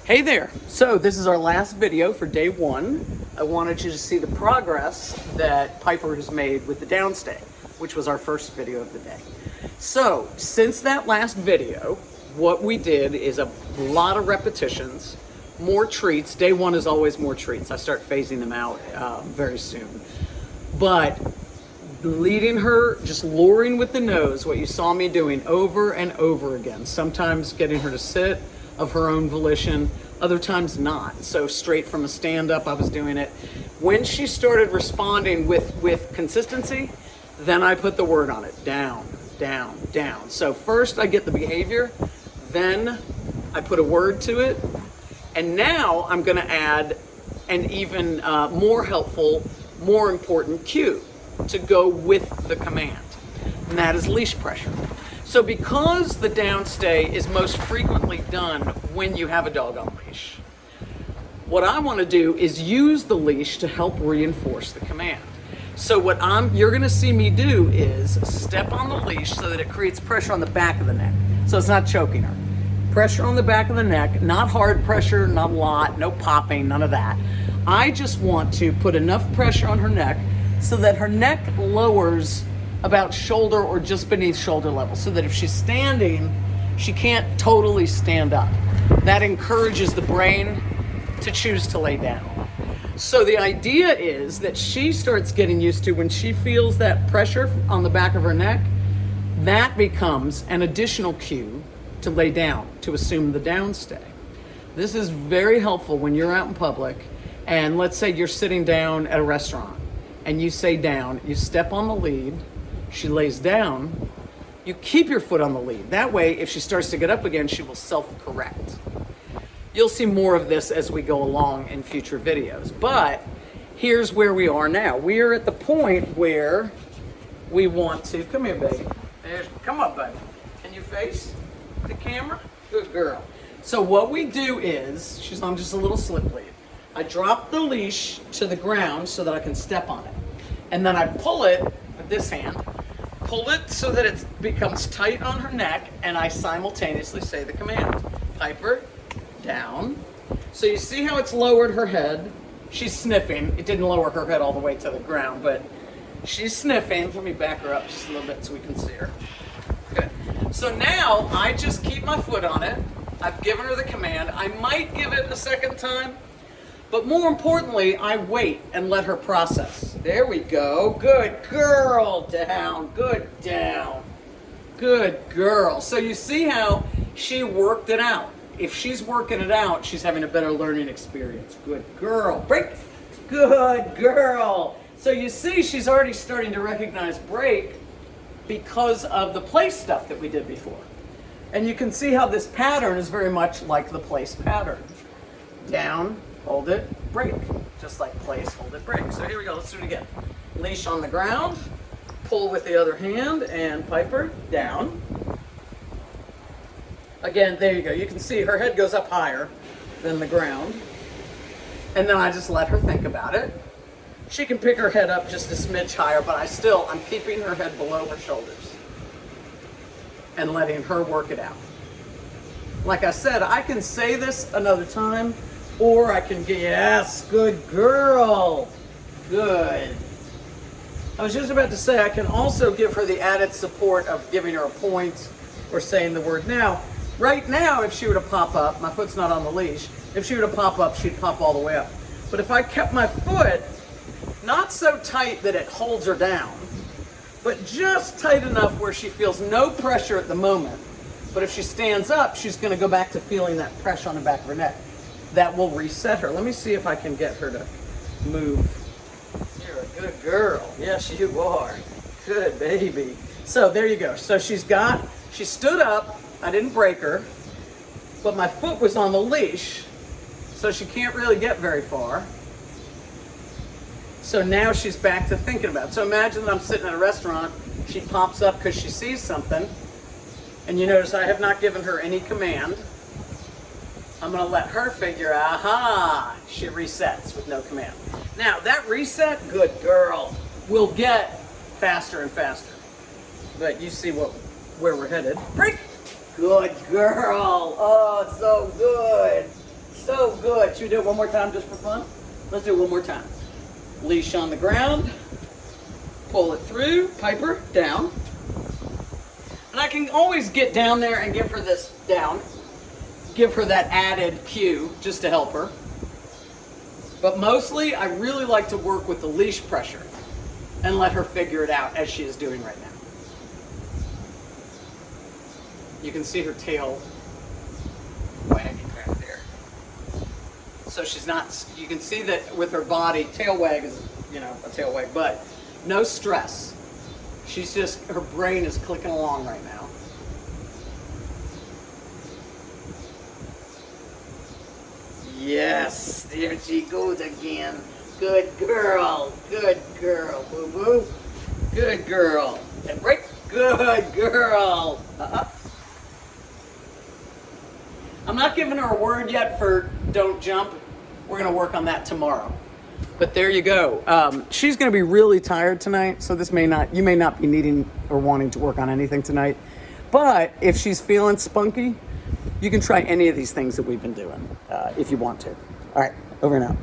Hey there! So this is our last video for day one. I wanted you to see the progress that Piper has made with the downstay, which was our first video of the day. So since that last video, what we did is a lot of repetitions, more treats. Day one is always more treats. I start phasing them out very soon. But leading her, just luring with the nose, what you saw me doing over and over again. Sometimes getting her to sit of her own volition, other times not. So straight from a stand-up, I was doing it. When she started responding with consistency, then I put the word on it, down, down, down. So first I get the behavior, then I put a word to it, and now I'm gonna add an even more helpful, more important cue to go with the command, and that is leash pressure. So because the downstay is most frequently done when you have a dog on leash, what I want to do is use the leash to help reinforce the command. So what you're going to see me do is step on the leash so that it creates pressure on the back of the neck. So it's not choking her. Pressure on the back of the neck, not hard pressure, not a lot, no popping, none of that. I just want to put enough pressure on her neck so that her neck lowers about shoulder or just beneath shoulder level, so that if she's standing, she can't totally stand up. That encourages the brain to choose to lay down. So the idea is that she starts getting used to, when she feels that pressure on the back of her neck, that becomes an additional cue to lay down, to assume the downstay. This is very helpful when you're out in public, and let's say you're sitting down at a restaurant and you say down, you step on the lead, she lays down, you keep your foot on the lead. That way, if she starts to get up again, she will self-correct. You'll see more of this as we go along in future videos. But here's where we are now. We are at the point where we want to, come here, baby. Come on, baby. Can you face the camera? Good girl. So what we do is, she's on just a little slip lead. I drop the leash to the ground so that I can step on it. And then I pull it with this hand, pull it so that it becomes tight on her neck, and I simultaneously say the command. Piper, down. So you see how it's lowered her head. She's sniffing. It didn't lower her head all the way to the ground, but she's sniffing. Let me back her up just a little bit so we can see her. Good. So now I just keep my foot on it. I've given her the command. I might give it a second time, but more importantly, I wait and let her process. There we go. Good girl. Down. Good. Down. Good girl. So you see how she worked it out. If she's working it out, she's having a better learning experience. Good girl. Break. Good girl. So you see she's already starting to recognize break because of the place stuff that we did before. And you can see how this pattern is very much like the place pattern. Down. Hold it, break. Just like place, hold it, break. So here we go, let's do it again. Leash on the ground, pull with the other hand, and Piper, down. Again, there you go. You can see her head goes up higher than the ground. And then I just let her think about it. She can pick her head up just a smidge higher, but I'm keeping her head below her shoulders and letting her work it out. Like I said, I can say this another time, or I can get, yes, good girl, good. I was just about to say, I can also give her the added support of giving her a point or saying the word now. Right now, if she were to pop up, my foot's not on the leash, if she were to pop up, she'd pop all the way up. But if I kept my foot not so tight that it holds her down, but just tight enough where she feels no pressure at the moment, but if she stands up, she's gonna go back to feeling that pressure on the back of her neck. That will reset her. Let me see if I can get her to move. You're a good girl. Yes, you are. Good baby. So there you go. So she stood up. I didn't break her, but my foot was on the leash, so she can't really get very far. So now she's back to thinking about it. So imagine that I'm sitting at a restaurant. She pops up because she sees something, and you notice I have not given her any command. I'm going to let her figure, aha, she resets with no command. Now, that reset, good girl, will get faster and faster. But you see where we're headed. Break. Good girl. Oh, so good. Good. Should we do it one more time just for fun? Let's do it one more time. Leash on the ground. Pull it through. Piper, down. And I can always get down there and give her this down. Give her that added cue just to help her. But mostly, I really like to work with the leash pressure and let her figure it out as she is doing right now. You can see her tail wagging back there. So she's not, you can see that with her body, tail wag is, a tail wag, but no stress. She's just, her brain is clicking along right now. Yes, there she goes again. Good girl, boo-boo. Good girl. And break. Good girl. I'm not giving her a word yet for don't jump. We're gonna work on that tomorrow. But there you go. She's gonna be really tired tonight, so you may not be needing or wanting to work on anything tonight. But if she's feeling spunky, you can try any of these things that we've been doing if you want to. All right, over and out.